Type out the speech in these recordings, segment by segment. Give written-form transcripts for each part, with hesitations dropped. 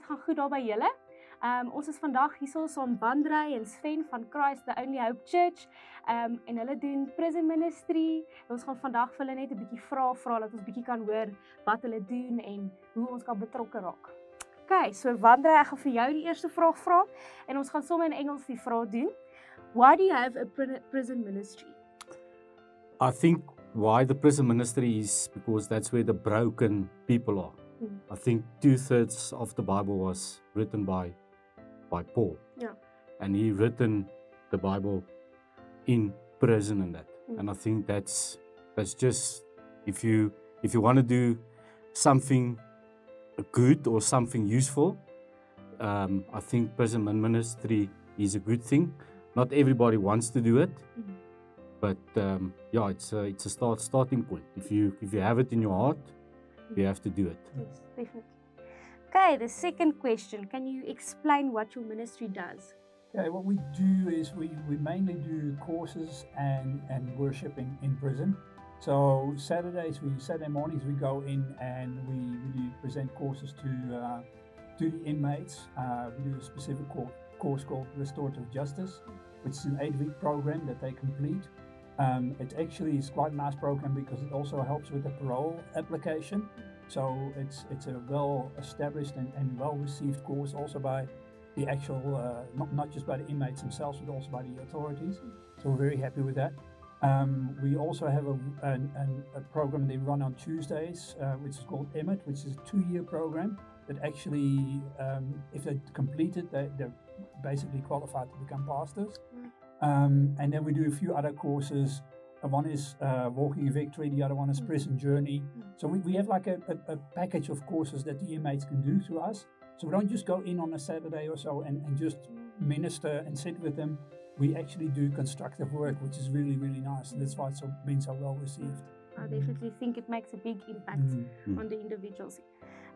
dit gaan goed daar by julle. Ons is vandag hierso saam Wandrey en Sven van Christ the Only Hope Church. En hulle doen prison ministry. Ons gaan vandag vir hulle net 'n bietjie vra dat ons bietjie kan hoor wat hulle doen en hoe ons kan betrokke raak. Okay, so Wandrey, ek gaan vir jou die eerste vraag vra en ons gaan sommer in Engels die vraag doen. Why do you have a prison ministry? I think why the prison ministry is because that's where the broken people are. I think 2/3 of the Bible was written by Paul. Yeah. And he written the Bible in prison and that. And I think that's just if you want to do something good or something useful, I think prison ministry is a good thing. Not everybody wants to do it. But yeah, it's a starting point. If you have it in your heart, you have to do it. Yes, definitely. Okay, the second question. Can you explain what your ministry does? Yeah, what we do is we mainly do courses and worship in prison. So Saturday mornings we go in and we do present courses to the inmates. We do a specific course called Restorative Justice, which is an 8-week program that they complete. It actually is quite a nice program because it also helps with the parole application. So it's a well-established and well-received course also by the actual, not just by the inmates themselves, but also by the authorities. So we're very happy with that. We also have a program they run on Tuesdays, which is called EMIT, which is a 2-year program that actually, if they complete it, they're basically qualified to become pastors. And then we do a few other courses. One is Walking in Victory, the other one is Prison Journey. So we have like a package of courses that the inmates can do through us. So we don't just go in on a Saturday or so and just minister and sit with them. We actually do constructive work, which is really, really nice. And that's why it's been so well received. I definitely think it makes a big impact on the individuals.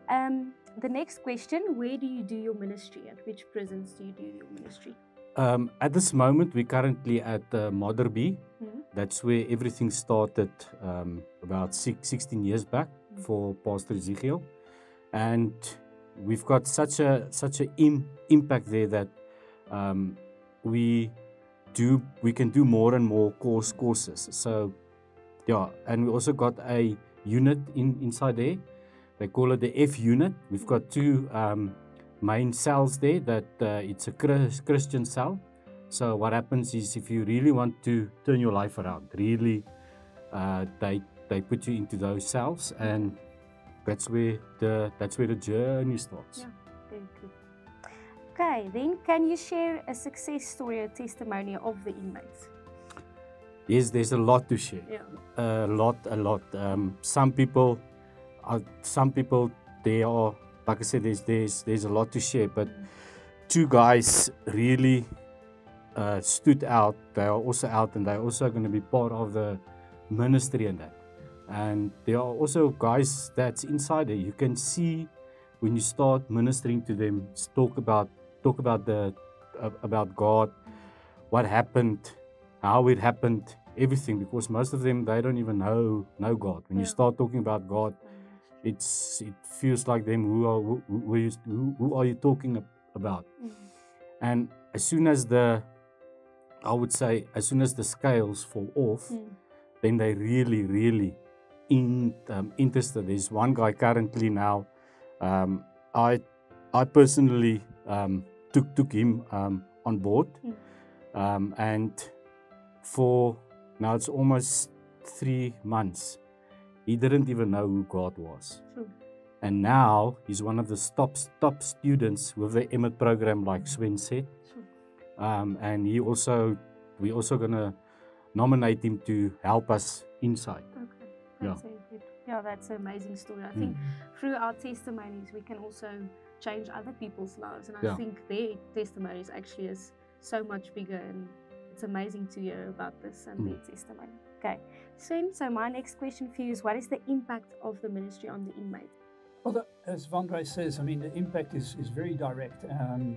The next question, where do you do your ministry? At which prisons do you do your ministry? At this moment, we're currently at Motherby. That's where everything started about 16 years back for Pastor Ezekiel. And we've got such a impact there that we can do more and more courses. So yeah, and we also got a unit inside there. They call it the F unit. We've got 2 main cells there that it's a Christian cell. So what happens is if you really want to turn your life around, really they put you into those cells, and that's where the journey starts. Yeah, very good. Okay, then can you share a success story or testimony of the inmates? Yes, there's a lot to share. Yeah. A lot. Some people they are, like I said, there's a lot to share, but 2 guys really stood out. They are also out, and they're also going to be part of the ministry and that. And there are also guys that's inside there. You can see when you start ministering to them, talk about God, what happened, how it happened, everything. Because most of them, they don't even know God. When you start talking about God, it feels like them. Who are you talking about? And as soon as the scales fall off, then they really interested. There's one guy currently now. I personally took him on board, and for now it's almost 3 months. He didn't even know who God was. And now he's one of the top students with the EMIT program, like Sven said. And we're also gonna nominate him to help us inside. Okay, that's very good. Yeah, that's an amazing story. I think through our testimonies we can also change other people's lives, and I think their testimonies actually is so much bigger, and it's amazing to hear about this and their testimony. Okay, Sven, so my next question for you is, what is the impact of the ministry on the inmates? Well, as Wandrey says, I mean, the impact is very direct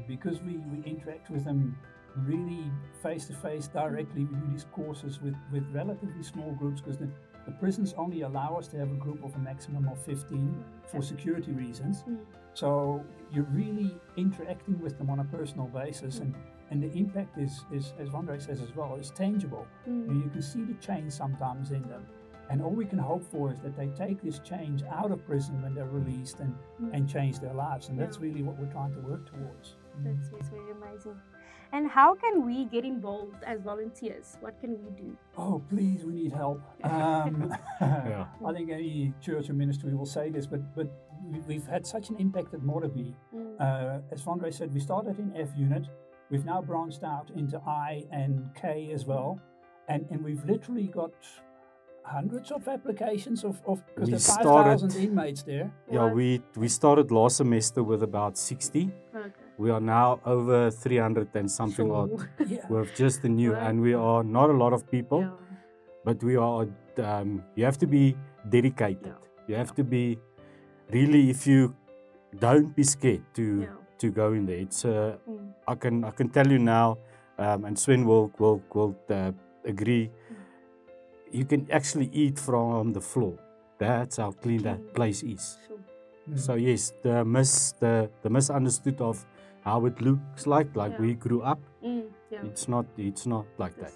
because we interact with them really face-to-face directly. We do these courses with relatively small groups because the prisons only allow us to have a group of a maximum of 15 for security reasons. So you're really interacting with them on a personal basis, and the impact is as Vandre says as well, is tangible. You can see the change sometimes in them. And all we can hope for is that they take this change out of prison when they're released and change their lives. And that's really what we're trying to work towards. That's very amazing. And how can we get involved as volunteers? What can we do? Oh, please, we need help. I think any church or ministry will say this, but we've had such an impact at Mordaby. As Vandre said, we started in F unit. We've now branched out into I and K as well. And we've literally got hundreds of applications because there's 5,000 inmates there. Yeah, we started last semester with about 60. Okay. We are now over 300 and something odd with just the new, and we are not a lot of people, but we are. You have to be dedicated. You have to be really. If you don't be scared to go in there. It's I can tell you now, and Sven will agree. You can actually eat from the floor. That's how clean that place is. So yes, the misunderstood of how it looks like we grew up. It's not like that.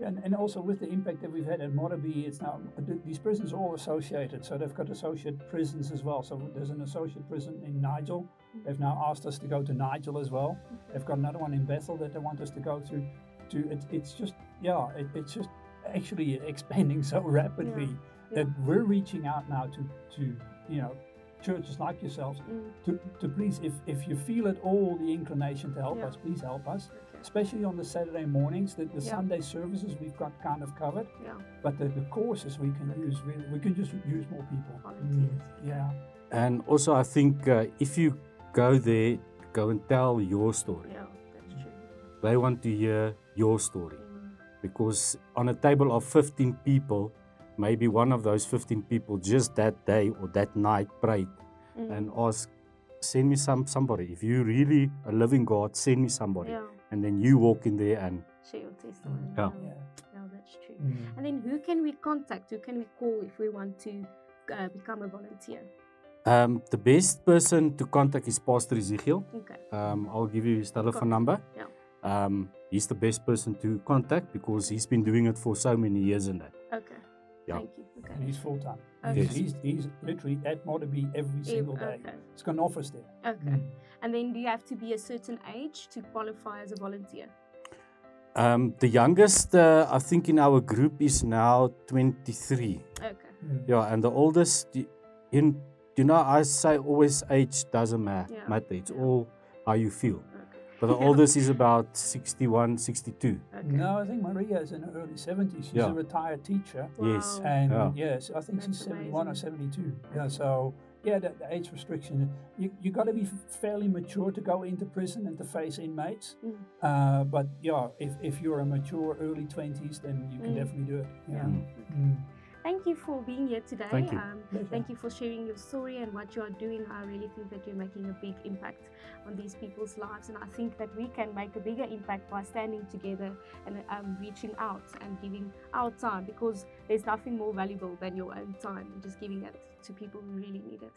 And also with the impact that we've had at Mordaby, it's now these prisons are all associated, so they've got associate prisons as well. So there's an associate prison in Nigel. They've now asked us to go to Nigel as well. They've got another one in Bethel that they want us to go to. It's just actually expanding so rapidly that we're reaching out now to churches like yourselves to please, if you feel at all the inclination to help us, please help us. Especially on the Saturday mornings, the Sunday services we've got kind of covered. But the courses we can use, really, we can just use more people. And also I think if you go there, go and tell your story. That's true. They want to hear your story. Because on a table of 15 people, maybe one of those 15 people just that day or that night prayed and asked, send me somebody. If you really a living God, send me somebody. And then you walk in there and share your testimony. That's true. And then who can we contact? Who can we call if we want to become a volunteer? The best person to contact is Pastor Ezekiel. Okay. I'll give you his telephone number. He's the best person to contact because he's been doing it for so many years in that. Okay. Thank you. Okay. And he's full time. Okay. He's literally at Mordaby every single day. He's got an office there. Okay. And then do you have to be a certain age to qualify as a volunteer? The youngest, I think, in our group is now 23. Okay. Yeah, and the oldest, I say always age doesn't matter. It's all how you feel. But the oldest is about 61, 62. Okay. No, I think Maria is in her early 70s. She's a retired teacher. Wow. Yes. And yes, I think she's 71 or 72. Yeah, so the age restriction. You got to be fairly mature to go into prison and to face inmates. But if you're a mature early 20s, then you can definitely do it. Thank you for being here today. Thank you. Thank you for sharing your story and what you are doing. I really think that you're making a big impact on these people's lives, and I think that we can make a bigger impact by standing together and reaching out and giving our time, because there's nothing more valuable than your own time and just giving it to people who really need it.